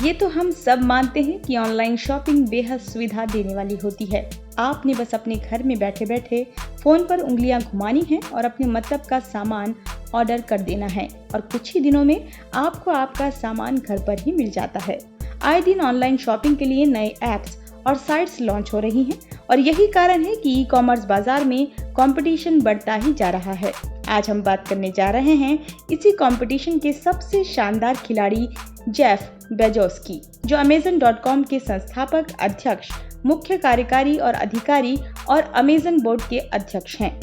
ये तो हम सब मानते हैं कि ऑनलाइन शॉपिंग बेहद सुविधा देने वाली होती है। आपने बस अपने घर में बैठे बैठे फोन पर उंगलियां घुमानी हैं और अपने मतलब का सामान ऑर्डर कर देना है और कुछ ही दिनों में आपको आपका सामान घर पर ही मिल जाता है। आए दिन ऑनलाइन शॉपिंग के लिए नए ऐप्स और साइट्स लॉन्च हो रही हैं और यही कारण है कि ई कॉमर्स बाजार में कंपटीशन बढ़ता ही जा रहा है। आज हम बात करने जा रहे हैं इसी कंपटीशन के सबसे शानदार खिलाड़ी जेफ बेजोस की, जो Amazon.com के संस्थापक, अध्यक्ष, मुख्य कार्यकारी और अधिकारी और अमेजन बोर्ड के अध्यक्ष हैं।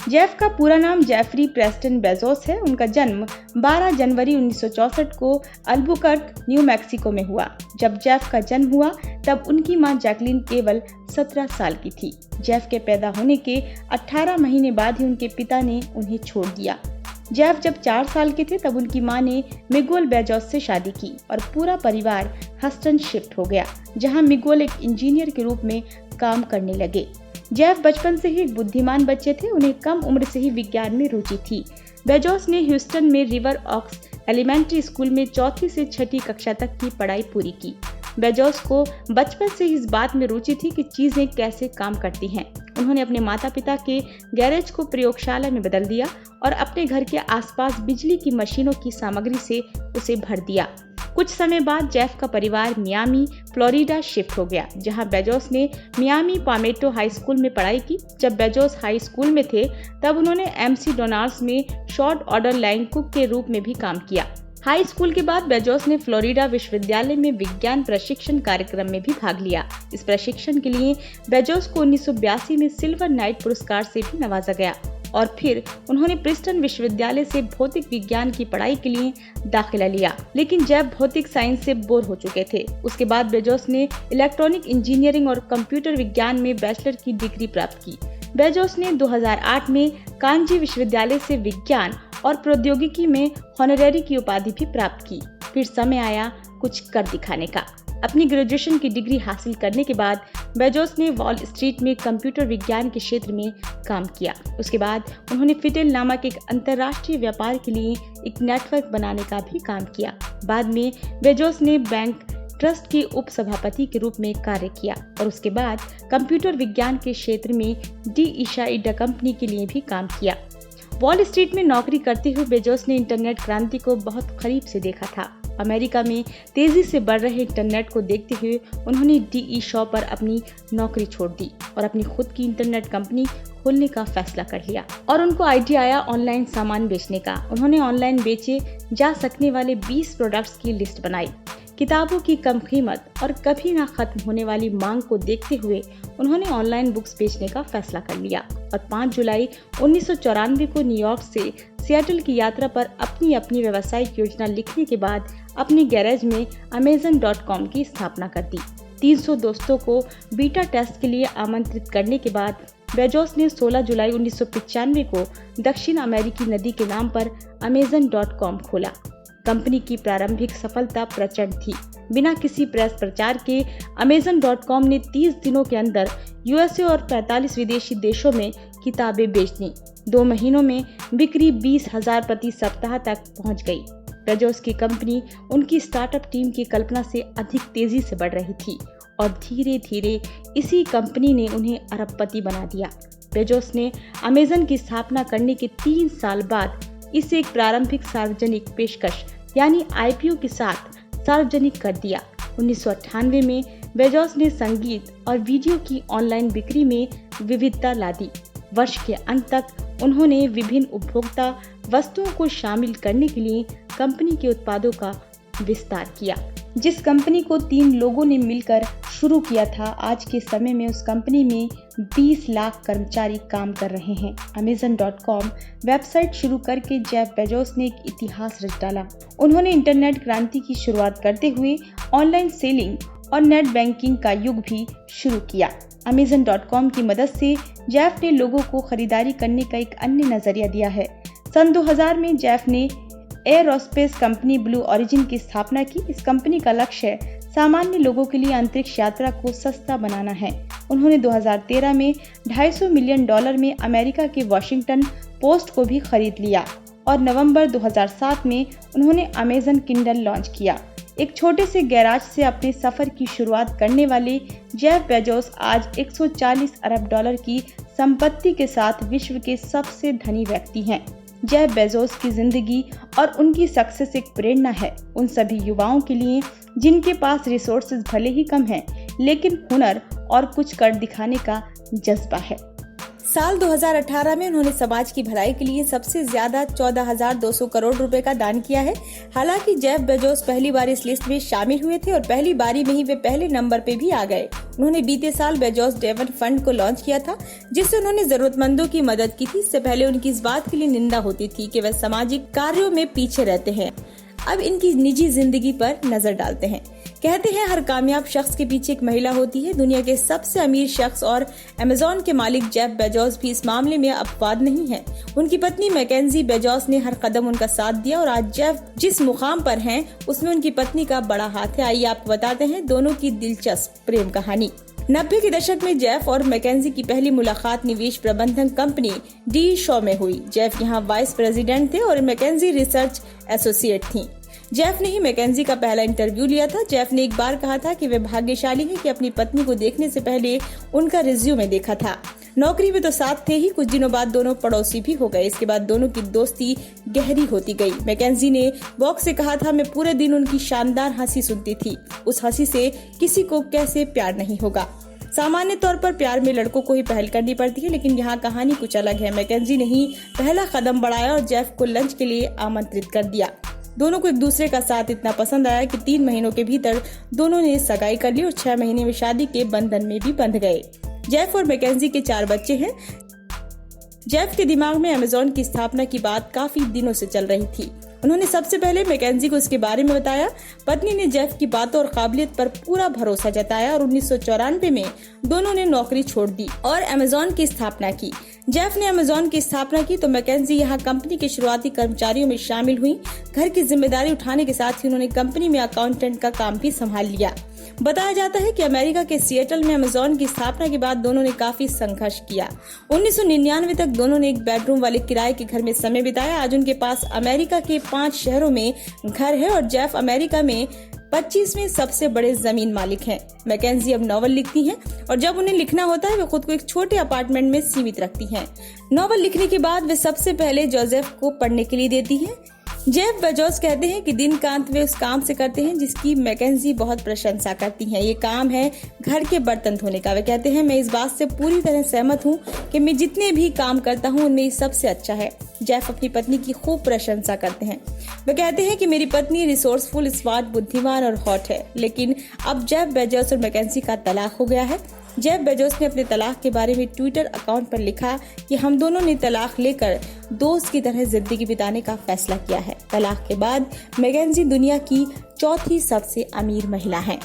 जेफ का पूरा नाम जेफरी प्रेस्टन बेजोस है। उनका जन्म 12 जनवरी 1964 को अल्बुकर्क, न्यू मैक्सिको में हुआ। जब जेफ का जन्म हुआ तब उनकी मां जैकलीन केवल 17 साल की थी। जेफ के पैदा होने के 18 महीने बाद ही उनके पिता ने उन्हें छोड़ दिया। जेफ जब 4 साल के थे तब उनकी मां ने मिगुएल बेजोस से शादी की और पूरा परिवार हस्टन शिफ्ट हो गया, जहां मिगुएल एक इंजीनियर के रूप में काम करने लगे। जेफ बचपन से ही एक बुद्धिमान बच्चे थे। उन्हें कम उम्र से ही विज्ञान में रुचि थी। बेजोस ने ह्यूस्टन में रिवर ऑक्स एलिमेंट्री स्कूल में 4वीं से 6वीं कक्षा तक की पढ़ाई पूरी की। बेजोस को बचपन से इस बात में रुचि थी कि चीजें कैसे काम करती हैं। उन्होंने अपने माता पिता के गैरेज को प्रयोगशाला में बदल दिया और अपने घर के आसपास बिजली की मशीनों की सामग्री से उसे भर दिया। कुछ समय बाद जेफ का परिवार मियामी, फ्लोरिडा शिफ्ट हो गया, जहां बेजोस ने मियामी पामेटो हाई स्कूल में पढ़ाई की। जब बेजोस हाई स्कूल में थे तब उन्होंने एमसी डोनाल्ड्स में शॉर्ट ऑर्डर लाइन कुक के रूप में भी काम किया। हाई स्कूल के बाद बेजोस ने फ्लोरिडा विश्वविद्यालय में विज्ञान प्रशिक्षण कार्यक्रम में भी भाग लिया। इस प्रशिक्षण के लिए बेजोस को 1982 में सिल्वर नाइट पुरस्कार से भी नवाजा गया और फिर उन्होंने प्रिंसटन विश्वविद्यालय से भौतिक विज्ञान की पढ़ाई के लिए दाखिला लिया, लेकिन जेफ भौतिक साइंस से बोर हो चुके थे। उसके बाद बेजोस ने इलेक्ट्रॉनिक इंजीनियरिंग और कंप्यूटर विज्ञान में बैचलर की डिग्री प्राप्त की। बेजोस ने 2008 में कांजी विश्वविद्यालय से विज्ञान और प्रौद्योगिकी में हॉनरेरी की उपाधि भी प्राप्त की। फिर समय आया कुछ कर दिखाने का। अपनी ग्रेजुएशन की डिग्री हासिल करने के बाद बेजोस ने वॉल स्ट्रीट में कंप्यूटर विज्ञान के क्षेत्र में काम किया। उसके बाद उन्होंने फिटेल नामक एक अंतर्राष्ट्रीय व्यापार के लिए एक नेटवर्क बनाने का भी काम किया। बाद में बेजोस ने बैंक ट्रस्ट के उप सभापति के रूप में कार्य किया और उसके बाद कंप्यूटर विज्ञान के क्षेत्र में डी ईशा कंपनी के लिए भी काम किया। वॉल स्ट्रीट में नौकरी करते हुए बेजोस ने इंटरनेट क्रांति को बहुत करीब से देखा था। अमेरिका में तेजी से बढ़ रहे इंटरनेट को देखते हुए उन्होंने डी शॉ पर अपनी नौकरी छोड़ दी और अपनी खुद की इंटरनेट कंपनी खोलने का फैसला कर लिया और उनको आइडिया आया ऑनलाइन सामान बेचने का। उन्होंने ऑनलाइन बेचे जा सकने वाले 20 प्रोडक्ट्स की लिस्ट बनाई। किताबों की कम कीमत और कभी ना खत्म होने वाली मांग को देखते हुए उन्होंने ऑनलाइन बुक्स बेचने का फैसला कर लिया और 5 जुलाई 1994 को न्यूयॉर्क से सिएटल की यात्रा पर अपनी अपनी व्यावसायिक योजना लिखने के बाद अपनी गैरेज में Amazon.com की स्थापना कर दी। 300 दोस्तों को बीटा टेस्ट के लिए आमंत्रित करने के बाद बेजोस ने 16 जुलाई 1995 को दक्षिण अमेरिकी नदी के नाम पर Amazon.com खोला। कंपनी की प्रारंभिक सफलता प्रचंड थी। बिना किसी प्रेस प्रचार के Amazon.com ने 30 दिनों के अंदर यूएसए और 45 विदेशी देशों में किताबें बेच दी। 2 महीनों में बिक्री 20,000 प्रति सप्ताह तक पहुंच गई। बेजोस की कंपनी उनकी स्टार्टअप टीम की कल्पना से अधिक तेजी से बढ़ रही थी और धीरे धीरे इसी कंपनी ने उन्हें अरबपति बना दिया। बेजोस ने अमेज़न की स्थापना करने के 3 साल बाद इसे एक प्रारंभिक सार्वजनिक पेशकश यानी आईपीओ के साथ सार्वजनिक कर दिया। 1998 में बेजोस ने संगीत और वीडियो की ऑनलाइन बिक्री में विविधता ला दी। वर्ष के अंत तक उन्होंने विभिन्न उपभोक्ता वस्तुओं को शामिल करने के लिए कंपनी के उत्पादों का विस्तार किया। जिस कंपनी को 3 लोगों ने मिलकर शुरू किया था, आज के समय में उस कंपनी में 20 लाख कर्मचारी काम कर रहे हैं। Amazon.com वेबसाइट शुरू करके जेफ बेजोस ने एक इतिहास रच डाला। उन्होंने इंटरनेट क्रांति की शुरुआत करते हुए ऑनलाइन सेलिंग और नेट बैंकिंग का युग भी शुरू किया। Amazon.com की मदद से जेफ ने लोगों को खरीदारी करने का एक अन्य नजरिया दिया है। सन 2000 में जेफ ने एयरोस्पेस कंपनी ब्लू ओरिजिन की स्थापना की। इस कंपनी का लक्ष्य सामान्य लोगों के लिए अंतरिक्ष यात्रा को सस्ता बनाना है। उन्होंने 2013 में $250 मिलियन में अमेरिका के वॉशिंगटन पोस्ट को भी खरीद लिया और नवंबर 2007 में उन्होंने अमेज़न किंडल लॉन्च किया। एक छोटे से गैराज से अपने सफर की शुरुआत करने वाले जेफ बेजोस आज 140 अरब डॉलर की संपत्ति के साथ विश्व के सबसे धनी व्यक्ति हैं। जेफ बेजोस की जिंदगी और उनकी सक्सेस एक प्रेरणा है उन सभी युवाओं के लिए जिनके पास रिसोर्सेज भले ही कम हैं, लेकिन हुनर और कुछ कर दिखाने का जज्बा है। साल 2018 में उन्होंने समाज की भलाई के लिए सबसे ज्यादा 14,200 करोड़ रुपए का दान किया है। हालांकि जेफ बेजोस पहली बार इस लिस्ट में शामिल हुए थे और पहली बारी में ही वे पहले नंबर पे भी आ गए। उन्होंने बीते साल बेजोस डेवन फंड को लॉन्च किया था, जिससे उन्होंने जरूरतमंदों की मदद की थी। इससे पहले उनकी इस बात के लिए निंदा होती थी कि वे सामाजिक कार्यों में पीछे रहते हैं। अब इनकी निजी जिंदगी पर नजर डालते हैं। कहते हैं हर कामयाब शख्स के पीछे एक महिला होती है। दुनिया के सबसे अमीर शख्स और अमेज़न के मालिक जेफ बेजोस भी इस मामले में अपवाद नहीं है। उनकी पत्नी मैकेंजी बेजोस ने हर कदम उनका साथ दिया और आज जेफ जिस मुकाम पर हैं, उसमें उनकी पत्नी का बड़ा हाथ है। आइए आपको बताते हैं दोनों की दिलचस्प प्रेम कहानी। 90 के दशक में जेफ और मैकेंजी की पहली मुलाकात निवेश प्रबंधन कंपनी डी शॉ में हुई। जेफ यहाँ वाइस प्रेसिडेंट थे और मैकेंजी रिसर्च एसोसिएट थी। जेफ ने ही मैकेंजी का पहला इंटरव्यू लिया था। जेफ ने एक बार कहा था कि वे भाग्यशाली हैं कि अपनी पत्नी को देखने से पहले उनका रिज्यूमे देखा था। नौकरी में तो साथ थे ही, कुछ दिनों बाद दोनों पड़ोसी भी हो गए। इसके बाद दोनों की दोस्ती गहरी होती गई। मैकेंजी ने वॉक से कहा था, मैं पूरे दिन उनकी शानदार हंसी सुनती थी। उस हंसी से किसी को कैसे प्यार नहीं होगा। सामान्य तौर पर प्यार में लड़कों को ही पहल करनी पड़ती है, लेकिन यहाँ कहानी कुछ अलग है। मैकेंजी ने ही पहला कदम बढ़ाया और जेफ को लंच के लिए आमंत्रित कर दिया। दोनों को एक दूसरे का साथ इतना पसंद आया कि 3 महीनों के भीतर दोनों ने सगाई कर ली और 6 महीने में शादी के बंधन में भी बंध गए। जेफ और मैकेंजी के 4 बच्चे हैं। जेफ के दिमाग में अमेज़न की स्थापना की बात काफी दिनों से चल रही थी। उन्होंने सबसे पहले मैकेंजी को इसके बारे में बताया। पत्नी ने जेफ की बातों और काबिलियत पर पूरा भरोसा जताया और 1994 में दोनों ने नौकरी छोड़ दी और अमेज़न की स्थापना की। जेफ ने अमेज़न की स्थापना की तो मैकेंजी यहाँ कंपनी के शुरुआती कर्मचारियों में शामिल हुई। घर की जिम्मेदारी उठाने के साथ ही उन्होंने कंपनी में अकाउंटेंट का काम भी संभाल लिया। बताया जाता है कि अमेरिका के सिएटल में अमेज़न की स्थापना के बाद दोनों ने काफी संघर्ष किया। 1999 तक दोनों ने एक बेडरूम वाले किराए के घर में समय बिताया। आज उनके पास अमेरिका के 5 शहरों में घर है और जेफ अमेरिका में 25वें सबसे बड़े जमीन मालिक हैं। मैकेंजी अब नॉवल लिखती हैं और जब उन्हें लिखना होता है वे खुद को एक छोटे अपार्टमेंट में सीमित रखती हैं। नॉवल लिखने के बाद वे सबसे पहले जोसेफ को पढ़ने के लिए देती हैं। जेफ बेजोस कहते हैं कि दिन का अंत वे उस काम से करते हैं जिसकी मैकेंजी बहुत प्रशंसा करती हैं। ये काम है घर के बर्तन धोने का। वे कहते हैं, मैं इस बात से पूरी तरह सहमत हूँ कि मैं जितने भी काम करता हूँ उनमें सबसे अच्छा है। जेफ अपनी पत्नी की खूब प्रशंसा करते हैं। वे कहते हैं कि मेरी पत्नी रिसोर्सफुल, स्मार्ट, बुद्धिमान और हॉट है। लेकिन अब जेफ बेजोस और मैकेंजी का तलाक हो गया है। जेफ बेजोस ने अपने तलाक के बारे में ट्विटर अकाउंट पर लिखा कि हम दोनों ने तलाक लेकर दोस्त की तरह जिंदगी बिताने का फैसला किया है। तलाक के बाद मैकेंजी दुनिया की 4थी सबसे अमीर महिला हैं।